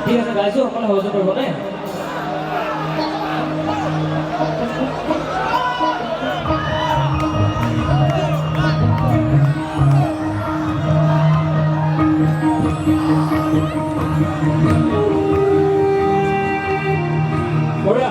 ঠিক আছে গাইছো অকলে সহযোগ কৰিব দেই বঢ়িয়া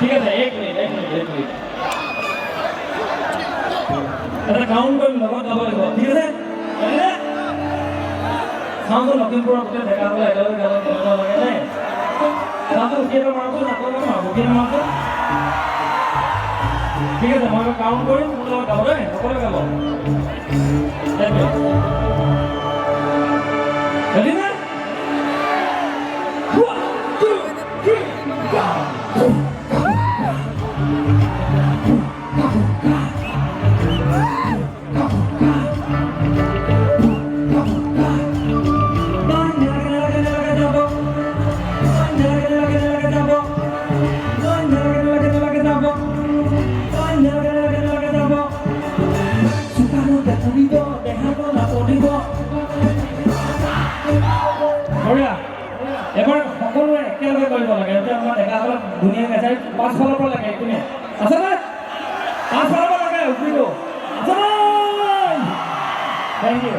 ঠিক আছে এক মিনিট এটা কাউন্ট কৰিম লগত যাব লাগিব ঠিক আছে চাউন্ড লখিমপুৰৰ গোটেই ডেকাসকলে একেলগে গাব লাগে দেই চাউন্ড উঠিয়াব মাৰছো নাকলৈ মাৰব কি মাৰছো ঠিক আছে মই কাউন্ট কৰিম মোৰ লগত গাব দেই সকলোৱে গাব ready না 1 2 3 go এবাৰ সকলোৱে একেলগে কৰিব লাগে এতিয়া আমাৰ ডেকাসকলক ধুনীয়াকৈ চাই পাঁচ ফালৰ পৰা লাগে একোনে আছে নে পাঁচ ফালৰ পৰা লাগে উঠিব আছে নে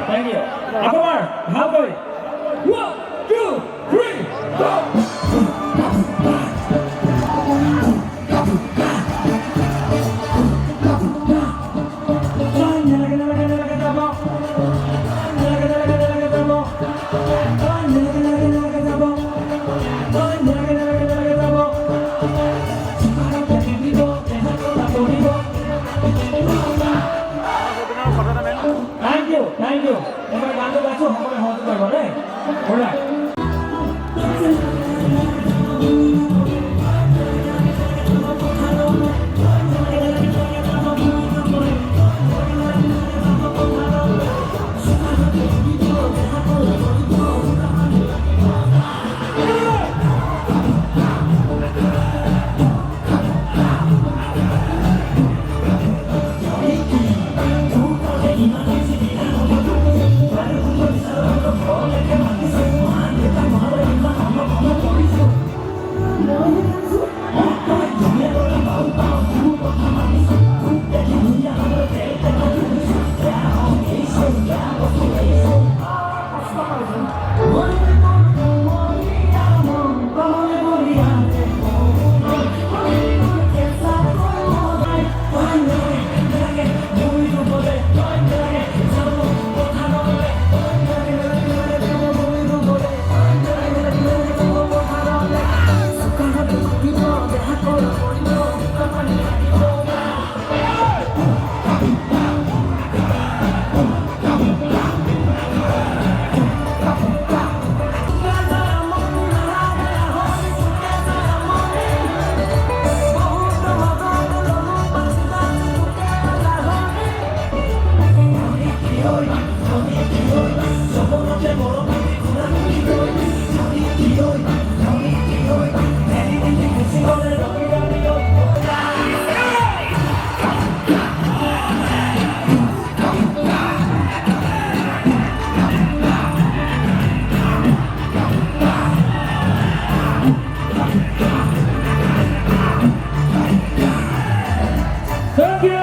থেংক ইউ আপোনাৰ ভালকৈ 1 2 3 go Thank you. Ebar gato gacho hokole hote korbo dei. Alright. Thank you.